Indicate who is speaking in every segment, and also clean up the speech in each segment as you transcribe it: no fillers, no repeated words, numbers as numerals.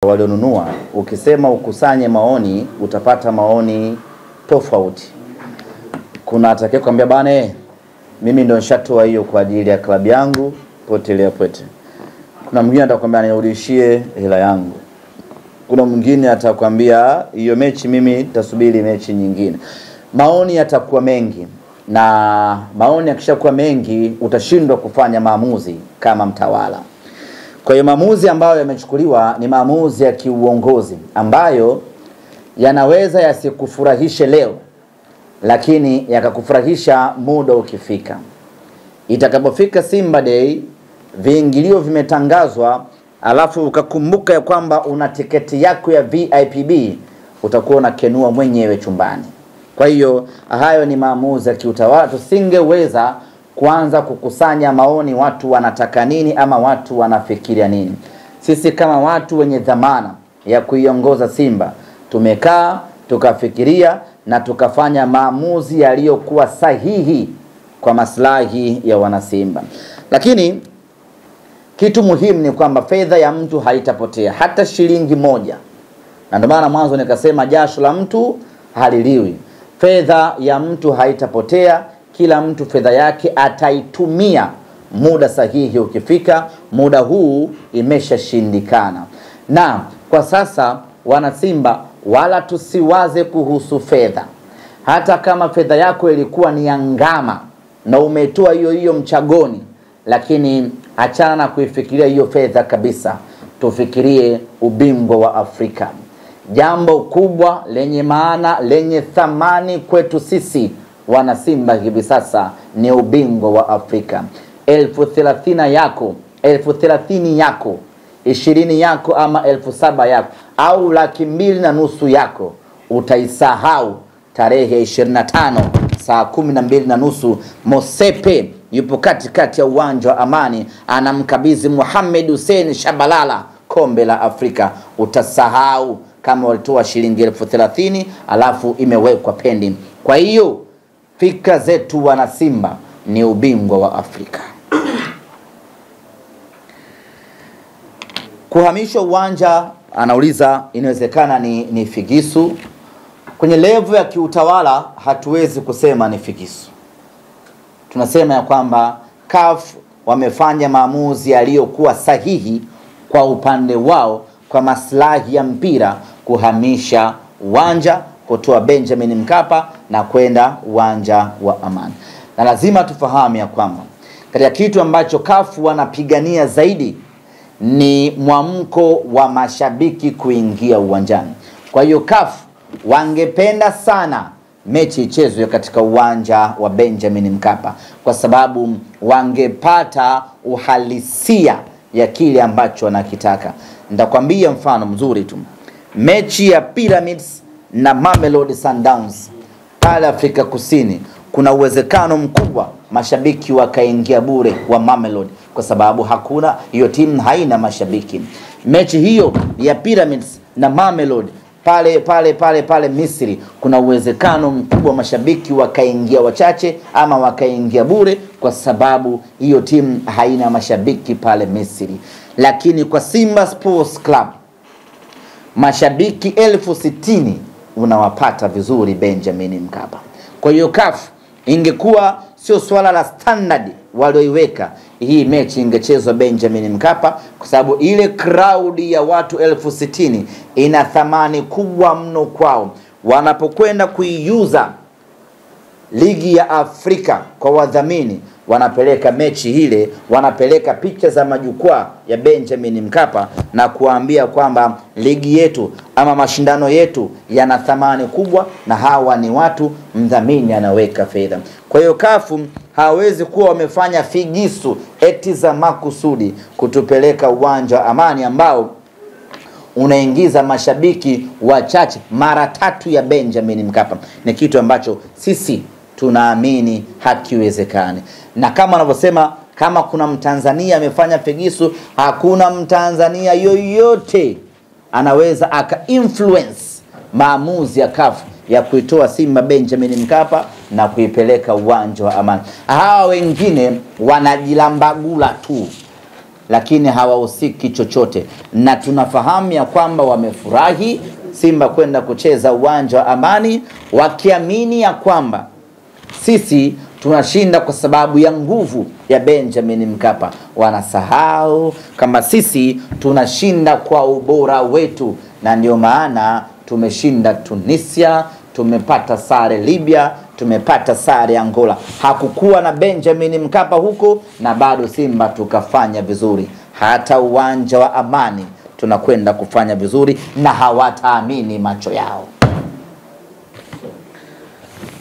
Speaker 1: walionunua. Ukisema ukusanye maoni utapata maoni tofauti. Kuna atakaye kwambia bana mimi ndio nishatoa hiyo kwa ajili ya klabu yangu potelea pote. Kuna mwingine atakwambia nirudishie hela yangu. Kuna mwingine atakwambia hiyo mechi mimi nitasubiri mechi nyingine. Maoni yatakuwa mengi, na maoni yakishakuwa mengi utashindwa kufanya maamuzi kama mtawala. Kwa hiyo maamuzi ambayo yamechukuliwa ni maamuzi ya kiuongozi ambayo yanaweza yasikufurahishe leo, lakini yakakufurahisha muda ukifika. Itakapofika Simba Day, viingilio vimetangazwa, alafu ukakumbuka ya kwamba una tiketi yako ya VIPB, utakuwa unakenua mwenyewe chumbani. Kwa hiyo hayo ni maamuzi ya kiutawala. Tusingeweza kuanza kukusanya maoni watu wanataka nini ama watu wanafikiria nini. Sisi kama watu wenye dhamana ya kuiongoza Simba, tumekaa, tukafikiria na tukafanya maamuzi yaliyokuwa sahihi kwa maslahi ya wanasimba. Lakini kitu muhimu ni kwamba fedha ya mtu haitapotea hata shilingi moja. Na ndio maana mwanzo nikasema jasho la mtu haliliwi. Fedha ya mtu haitapotea, kila mtu fedha yake ataitumia muda sahihi ukifika. Muda huu imeshashindikana. Na kwa sasa wanasimba wala tusiwaze kuhusu fedha. Hata kama fedha yako ilikuwa ni angama na umetoa hiyo mchagoni, lakini achana na kuifikiria hiyo fedha kabisa. Tufikirie ubingwa wa Afrika. Jambo kubwa lenye maana, lenye thamani kwetu sisi wanasimba hivi sasa ni ubingwa wa Afrika. 30,000 yako, 30,000 yako, 20 yako ama 7,000 yako au 250,000 yako utaisahau tarehe 25 saa 12:30. Mosepe yupo katikati ya uwanja wa Amani, anamkabidhi Mohamed Hussein Shabalala kombe la Afrika. Utasahau kama walitoa shilingi 30,000 alafu imewekwa pending. Kwa hiyo fikra zetu wana Simba ni ubingwa wa Afrika. Kuhamishwa uwanja, anauliza, inawezekana ni figisu. Kwenye level ya kiutawala hatuwezi kusema ni figisu. Tunasema ya kwamba CAF wamefanya maamuzi yaliyokuwa sahihi kwa upande wao kwa maslahi ya mpira, kuhamisha uwanja kutoa Benjamin Mkapa na kwenda uwanja wa Amani. Na lazima tufahamu ya kwamba katika kitu ambacho CAF wanapigania zaidi ni mwamko wa mashabiki kuingia uwanjani. Kwa hiyo CAF wangependa sana mechi ichezwe katika uwanja wa Benjamin Mkapa, kwa sababu wangepata uhalisia ya kile ambacho wanakitaka. Nitakwambia mfano mzuri tu. Mechi ya Pyramids na Mamelodi Sundowns pale Afrika Kusini, kuna uwezekano mkubwa mashabiki wakaingia bure wa Mamelodi, kwa sababu hakuna, hiyo timu haina mashabiki. Mechi hiyo ya Pyramids na Mamelodi pale Misri, kuna uwezekano mkubwa mashabiki wakaingia wachache ama wakaingia bure, kwa sababu hiyo timu haina mashabiki pale Misri. Lakini kwa Simba Sports Club mashabiki 60,000 unawapata vizuri Benjamin Mkapa. Kwa hiyo CAF ingekuwa sio swala la standard walioiweka, hii mechi ingechezwa Benjamin Mkapa, kwa sababu ile crowd ya watu 60,000 ina thamani kubwa mno kwao. Wanapokwenda kuiuza ligi ya Afrika kwa wadhamini, wanapeleka mechi hile, wanapeleka picha za majukwaa ya Benjamin Mkapa na kuambia kwamba ligi yetu ama mashindano yetu yana thamani kubwa, na hawa ni watu mdhamini anaweka fedha. Kwa hiyo CAF hawezi kuwa wamefanya figisu eti za makusudi kutupeleka uwanja wa Amani ambao unaingiza mashabiki wachache mara 3 ya Benjamin Mkapa. Ni kitu ambacho sisi tunaamini hakiwezekani. Na kama wanavyosema, kama kuna Mtanzania amefanya figisu, hakuna Mtanzania yoyote anaweza aka influence maamuzi ya CAF ya kuitoa Simba Benjamin Mkapa na kuipeleka uwanja wa Amani. Hawa wengine wanajilambagula tu. lakini hawahusiki chochote, na tunafahamu ya kwamba wamefurahi Simba kwenda kucheza uwanja wa Amani wakiamini ya kwamba sisi tunashinda kwa sababu ya nguvu ya Benjamin Mkapa. Wanasahau kama sisi tunashinda kwa ubora wetu, na ndio maana tumeshinda Tunisia, tumepata sare Libya, tumepata sare Angola. Hakukuwa na Benjamin Mkapa huko na bado Simba tukafanya vizuri. Hata uwanja wa Amani tunakwenda kufanya vizuri na hawataamini macho yao.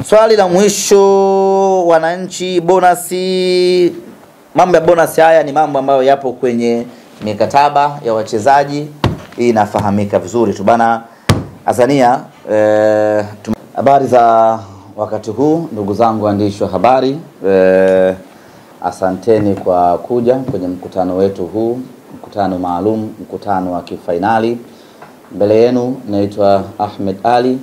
Speaker 1: Swali la mwisho, wananchi, bonasi. Mambo ya bonasi haya ni mambo ambayo yapo kwenye mikataba ya wachezaji. Hii inafahamika vizuri tu bana. Azania, habari za wakati huu ndugu zangu waandishi wa habari. Asanteni kwa kuja kwenye mkutano wetu huu, mkutano maalum, mkutano wa kifainali. Mbele yenu naitwa Ahmed Ali,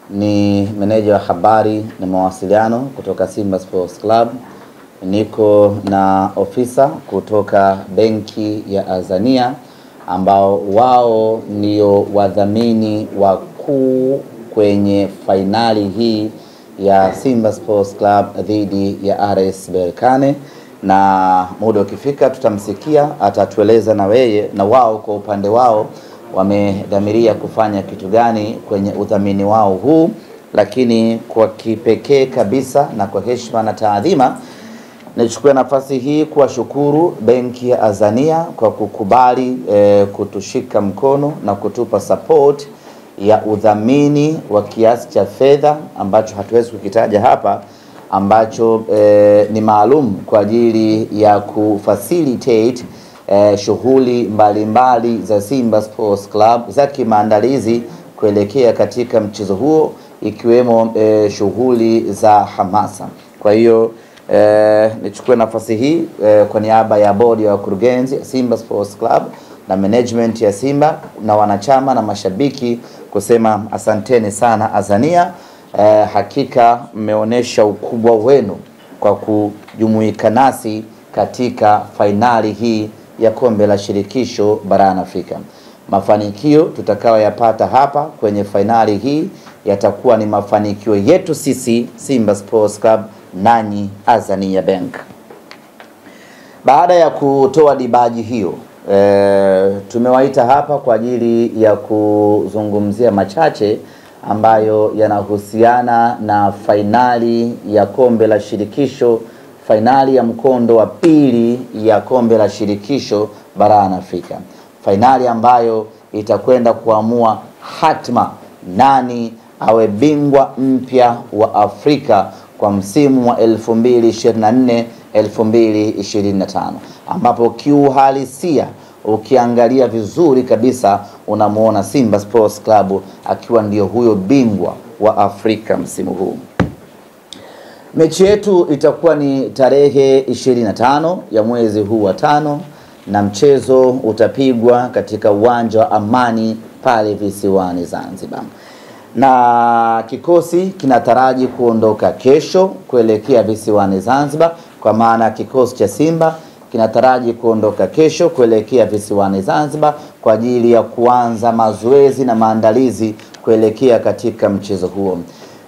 Speaker 1: ni meneja wa habari na mawasiliano kutoka Simba Sports Club. Niko na ofisa kutoka benki ya Azania ambao wao ndio wadhamini wakuu kwenye fainali hii ya Simba Sports Club dhidi ya RS Berkane, na muda ukifika tutamsikia atatueleza na wao kwa upande wao wamedhamiria kufanya kitu gani kwenye udhamini wao huu. Lakini kwa kipekee kabisa na kwa heshima na taadhima, nichukue nafasi hii kuwashukuru benki ya Azania kwa kukubali kutushika mkono na kutupa support ya udhamini wa kiasi cha fedha ambacho hatuwezi kukitaja hapa, ambacho ni maalum kwa ajili ya kufacilitate shughuli mbalimbali za Simba Sports Club za kimaandalizi kuelekea katika mchezo huo, ikiwemo shughuli za hamasa. Kwa hiyo nichukue nafasi hii kwa niaba ya bodi ya wakurugenzi ya Simba Sports Club na management ya Simba na wanachama na mashabiki kusema asanteni sana Azania. Hakika mmeonesha ukubwa wenu kwa kujumuika nasi katika fainali hii ya kombe la shirikisho barani Afrika. Mafanikio tutakayoyapata hapa kwenye fainali hii yatakuwa ni mafanikio yetu sisi Simba Sports Club nanyi Azania Bank. Baada ya kutoa dibaji hiyo, tumewaita hapa kwa ajili ya kuzungumzia machache ambayo yanahusiana na fainali ya kombe la shirikisho, fainali ya mkondo wa pili ya kombe la shirikisho barani Afrika. Fainali ambayo itakwenda kuamua hatma nani awe bingwa mpya wa Afrika kwa msimu wa 2024-2025, ambapo kiuhalisia ukiangalia vizuri kabisa unamuona Simba Sports Club akiwa ndio huyo bingwa wa Afrika msimu huu. Mechi yetu itakuwa ni tarehe 25 ya mwezi huu wa 5 na mchezo utapigwa katika uwanja wa Amani pale visiwani Zanzibar. Na kikosi kinataraji kuondoka kesho kuelekea visiwani Zanzibar, kwa maana kikosi cha Simba kinataraji kuondoka kesho kuelekea visiwani Zanzibar kwa ajili ya kuanza mazoezi na maandalizi kuelekea katika mchezo huo.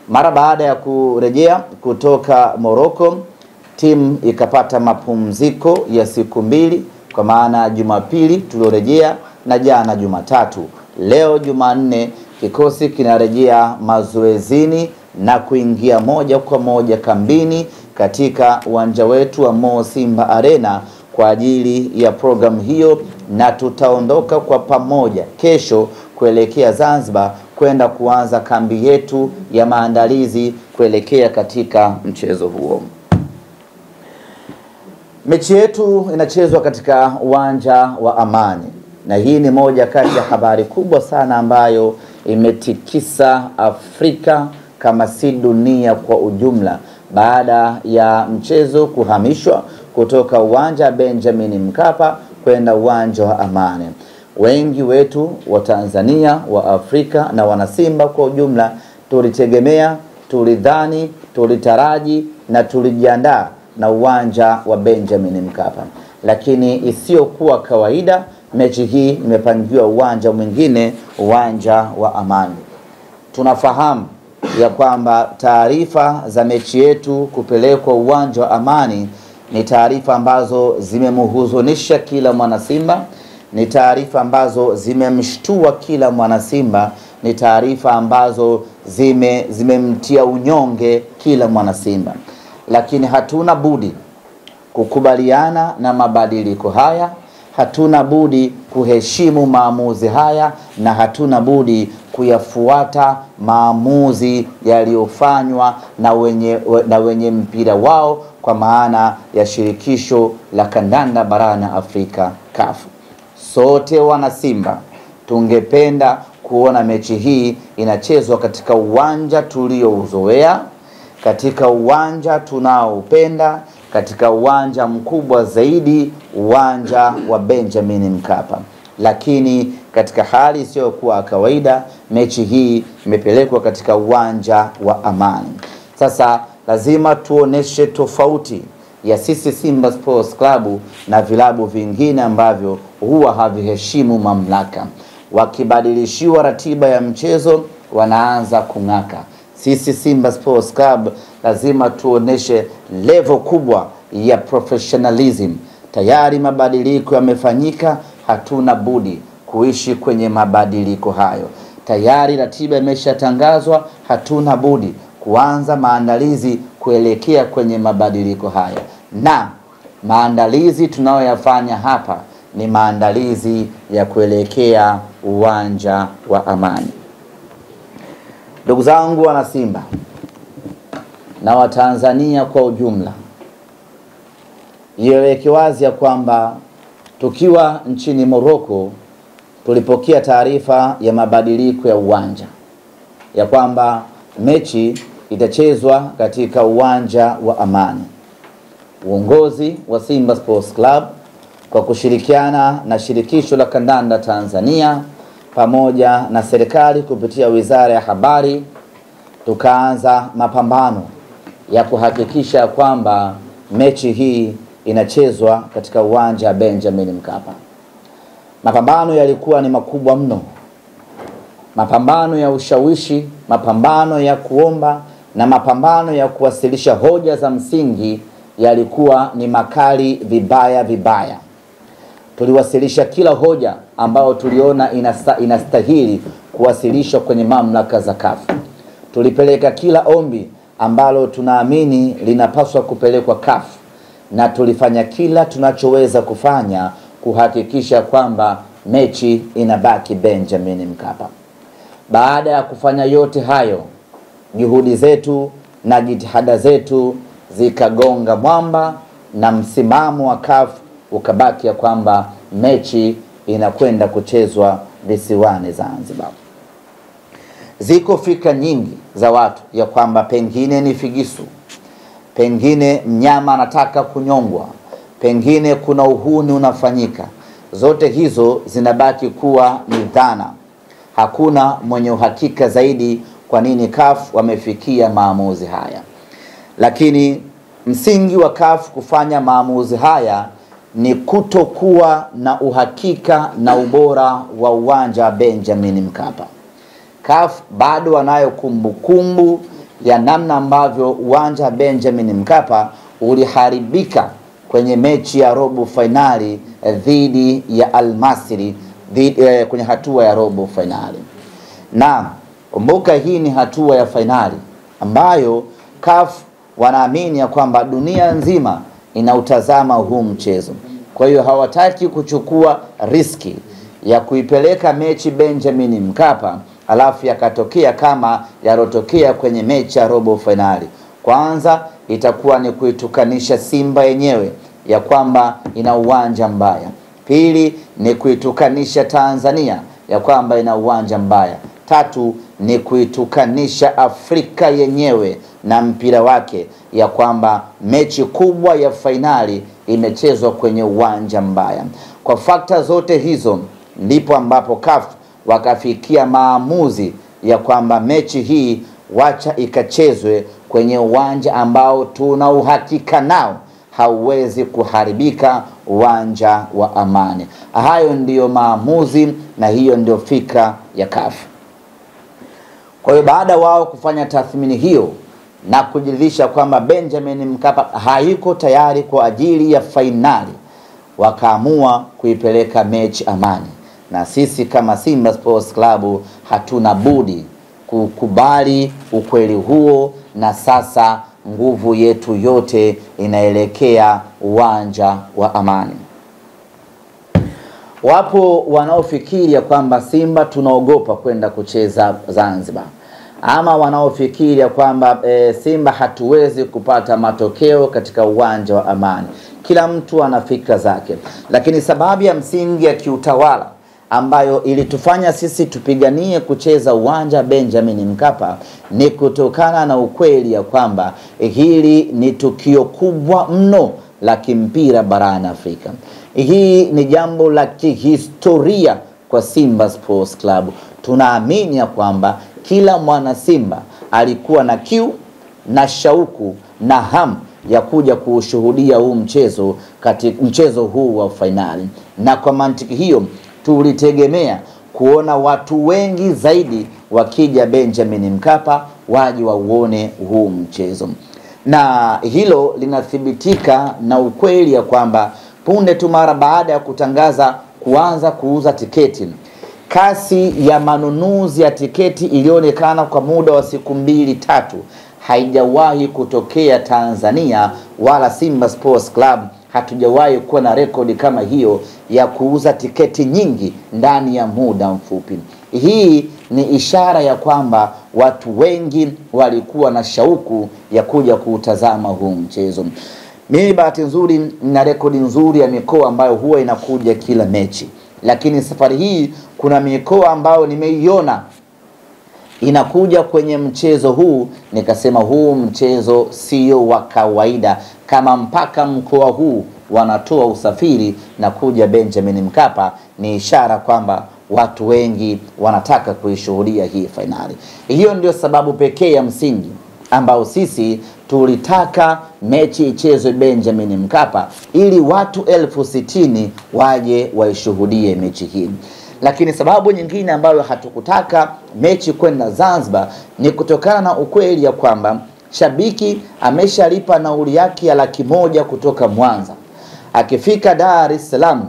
Speaker 1: Mara baada ya kurejea kutoka Morocco, timu ikapata mapumziko ya siku 2, kwa maana Jumapili tuliorejea na jana Jumatatu. Leo Jumanne kikosi kinarejea mazoezini na kuingia moja kwa moja kambini katika uwanja wetu wa Mo Simba Arena kwa ajili ya programu hiyo, na tutaondoka kwa pamoja kesho kuelekea Zanzibar kwenda kuanza kambi yetu ya maandalizi kuelekea katika mchezo huo. Mechi yetu inachezwa katika uwanja wa Amani, na hii ni moja kati ya habari kubwa sana ambayo imetikisa Afrika kama si dunia kwa ujumla, baada ya mchezo kuhamishwa kutoka uwanja Benjamin Mkapa kwenda uwanja wa Amani. Wengi wetu wa Tanzania, wa Afrika na wanasimba kwa ujumla tulitegemea, tulidhani, tulitaraji na tulijiandaa na uwanja wa Benjamin Mkapa. lakini isiyokuwa kawaida. Mechi hii imepangiwa uwanja mwingine, uwanja wa Amani. Tunafahamu ya kwamba taarifa za mechi yetu kupelekwa uwanja wa Amani ni taarifa ambazo zimemhuzunisha kila mwana Simba, ni taarifa ambazo zimemshtua kila mwana Simba, ni taarifa ambazo zimemtia unyonge kila mwana Simba. Lakini hatuna budi kukubaliana na mabadiliko haya, hatuna budi kuheshimu maamuzi haya, na hatuna budi kuyafuata maamuzi yaliyofanywa na wenye mpira wao, kwa maana ya shirikisho la kandanda barani Afrika, CAF. Sote wana Simba tungependa kuona mechi hii inachezwa katika uwanja tuliouzoea, katika uwanja tunaoupenda, katika uwanja mkubwa zaidi, uwanja wa Benjamin Mkapa. Lakini katika hali isiyokuwa kawaida, mechi hii imepelekwa katika uwanja wa Amani. Sasa lazima tuoneshe tofauti ya sisi Simba Sports Club na vilabu vingine ambavyo huwa haviheshimu mamlaka. Wakibadilishiwa ratiba ya mchezo wanaanza kung'aka. Sisi Simba Sports Club lazima tuoneshe level kubwa ya professionalism. Tayari mabadiliko yamefanyika, hatuna budi kuishi kwenye mabadiliko hayo. Tayari ratiba imeshatangazwa, hatuna budi kuanza maandalizi kuelekea kwenye mabadiliko haya. Na maandalizi tunayoyafanya hapa ni maandalizi ya kuelekea uwanja wa Amani. Ndugu zangu wana Simba na Watanzania kwa ujumla, ieleweke wazi ya kwamba tukiwa nchini Morocco tulipokea taarifa ya mabadiliko ya uwanja, ya kwamba mechi itachezwa katika uwanja wa Amani. Uongozi wa Simba Sports Club kwa kushirikiana na shirikisho la kandanda Tanzania pamoja na serikali kupitia Wizara ya Habari, tukaanza mapambano ya kuhakikisha kwamba mechi hii inachezwa katika uwanja wa Benjamin Mkapa. Mapambano yalikuwa ni makubwa mno, mapambano ya ushawishi, mapambano ya kuomba na mapambano ya kuwasilisha hoja za msingi yalikuwa ni makali vibaya. Tuliwasilisha kila hoja ambayo tuliona inastahili kuwasilishwa kwenye mamlaka za CAF. Tulipeleka kila ombi ambalo tunaamini linapaswa kupelekwa CAF, na tulifanya kila tunachoweza kufanya kuhakikisha kwamba mechi inabaki Benjamin Mkapa. Baada ya kufanya yote hayo, juhudi zetu na jitihada zetu zikagonga mwamba, na msimamo wa CAF ukabaki ya kwamba mechi inakwenda kuchezwa visiwani Zanzibar. Ziko fikra nyingi za watu ya kwamba pengine ni figisu, pengine mnyama anataka kunyongwa, pengine kuna uhuni unafanyika. Zote hizo zinabaki kuwa ni dhana. Hakuna mwenye uhakika zaidi kwa nini CAF wamefikia maamuzi haya. Lakini msingi wa CAF kufanya maamuzi haya ni kutokuwa na uhakika na ubora wa uwanja Benjamin Mkapa. CAF bado wanayo kumbukumbu ya namna ambavyo uwanja Benjamin Mkapa uliharibika kwenye mechi ya robo finali dhidi ya Al Masry kwenye hatua ya robo finali. Na kumbuka, hii ni hatua ya finali ambayo CAF wanaamini ya kwamba dunia nzima inautazama huu mchezo. Kwa hiyo hawataki kuchukua riski ya kuipeleka mechi Benjamin Mkapa alafu yakatokea kama yarotokea kwenye mechi ya robo finali. Kwanza itakuwa ni kuitukanisha Simba yenyewe ya kwamba ina uwanja mbaya. Pili ni kuitukanisha Tanzania ya kwamba ina uwanja mbaya. Tatu ni kuitukanisha Afrika yenyewe na mpira wake ya kwamba mechi kubwa ya finali imechezwa kwenye uwanja mbaya. Kwa fakta zote hizo ndipo ambapo CAF wakafikia maamuzi ya kwamba mechi hii wacha ikachezwe kwenye uwanja ambao tuna uhakika nao hauwezi kuharibika uwanja wa Amani. Hayo ndiyo maamuzi na hiyo ndio fikra ya CAF. Kwa hiyo baada wao kufanya tathmini hiyo na kujiridhisha kwamba Benjamin Mkapa haiko tayari kwa ajili ya fainali, wakaamua kuipeleka mechi Amani. Na sisi kama Simba Sports Club hatuna budi kukubali ukweli huo, na sasa nguvu yetu yote inaelekea uwanja wa Amani. Wapo wanaofikiria kwamba Simba tunaogopa kwenda kucheza Zanzibar, ama wanaofikiria kwamba Simba hatuwezi kupata matokeo katika uwanja wa Amani. Kila mtu ana fikra zake, lakini sababu ya msingi ya kiutawala ambayo ilitufanya sisi tupiganie kucheza uwanja Benjamin Mkapa ni kutokana na ukweli ya kwamba hili ni tukio kubwa mno la kimpira barani Afrika. Hii ni jambo la kihistoria kwa Simba Sports Club. Tunaamini ya kwamba kila mwana Simba alikuwa na kiu na shauku na hamu ya kuja kushuhudia huu mchezo katika mchezo huu wa fainali, na kwa mantiki hiyo tulitegemea kuona watu wengi zaidi wakija Benjamin Mkapa waje wauone huu mchezo. Na hilo linathibitika na ukweli ya kwamba punde tu mara baada ya kutangaza kuanza kuuza tiketi, kasi ya manunuzi ya tiketi ilionekana kwa muda wa siku 2-3. Haijawahi kutokea Tanzania, wala Simba Sports Club hatujawahi kuwa na rekodi kama hiyo ya kuuza tiketi nyingi ndani ya muda mfupi. Hii ni ishara ya kwamba watu wengi walikuwa na shauku ya kuja kuutazama huu mchezo. Mimi bahati nzuri na rekodi nzuri ya mikoa ambayo huwa inakuja kila mechi, lakini safari hii kuna mikoa ambayo nimeiona inakuja kwenye mchezo huu, nikasema huu mchezo sio wa kawaida. Kama mpaka mkoa huu wanatoa usafiri na kuja Benjamin Mkapa, ni ishara kwamba watu wengi wanataka kuishuhudia hii fainali. Hiyo ndio sababu pekee ya msingi ambao sisi tulitaka mechi ichezwe Benjamin Mkapa, ili watu 60,000 waje waishuhudie mechi hii. Lakini sababu nyingine ambayo hatukutaka mechi kwenda Zanzibar ni kutokana na ukweli ya kwamba shabiki ameshalipa nauli yake ya $100,000 kutoka Mwanza. Akifika Dar es Salaam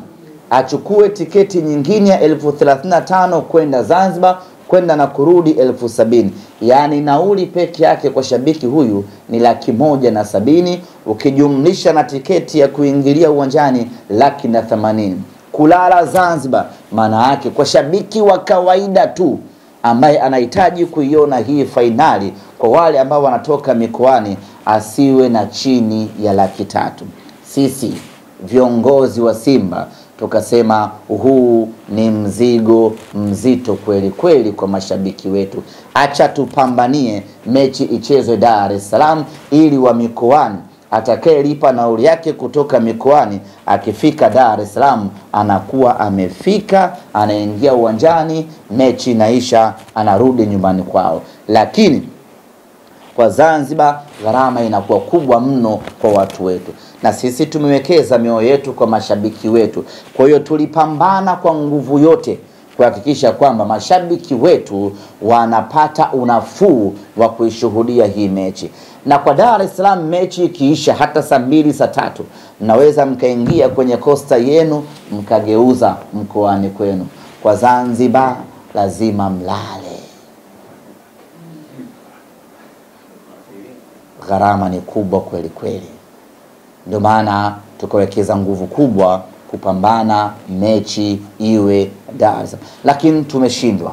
Speaker 1: achukue tiketi nyingine ya 35,000 kwenda Zanzibar, kwenda na kurudi 70,000. Yani nauli peke yake kwa shabiki huyu ni $170,000, ukijumlisha na tiketi ya kuingilia uwanjani $180,000. Kulala Zanzibar maana yake kwa shabiki wa kawaida tu ambaye anahitaji kuiona hii fainali, kwa wale ambao wanatoka mikoani, asiwe na chini ya $300,000. Sisi viongozi wa Simba tukasema huu ni mzigo mzito kweli kweli kwa mashabiki wetu. Acha tupambanie mechi ichezwe Dar es Salaam, ili wa mikoani atakayelipa nauli yake kutoka mikoani akifika Dar es Salaam anakuwa amefika, anaingia uwanjani, mechi inaisha, anarudi nyumbani kwao. Lakini kwa Zanzibar gharama inakuwa kubwa mno kwa watu wetu, na sisi tumewekeza mioyo yetu kwa mashabiki wetu. Kwa hiyo tulipambana kwa nguvu yote kuhakikisha kwamba mashabiki wetu wanapata unafuu wa kuishuhudia hii mechi. Na kwa Dar es Salaam mechi ikiisha hata saa 2 saa 3, mnaweza mkaingia kwenye kosta yenu mkageuza mkoani kwenu. Kwa Zanzibar lazima mlale. Gharama ni kubwa kweli kweli. Ndio maana tukawekeza nguvu kubwa kupambana mechi iwe Dar es Salaam, lakini tumeshindwa.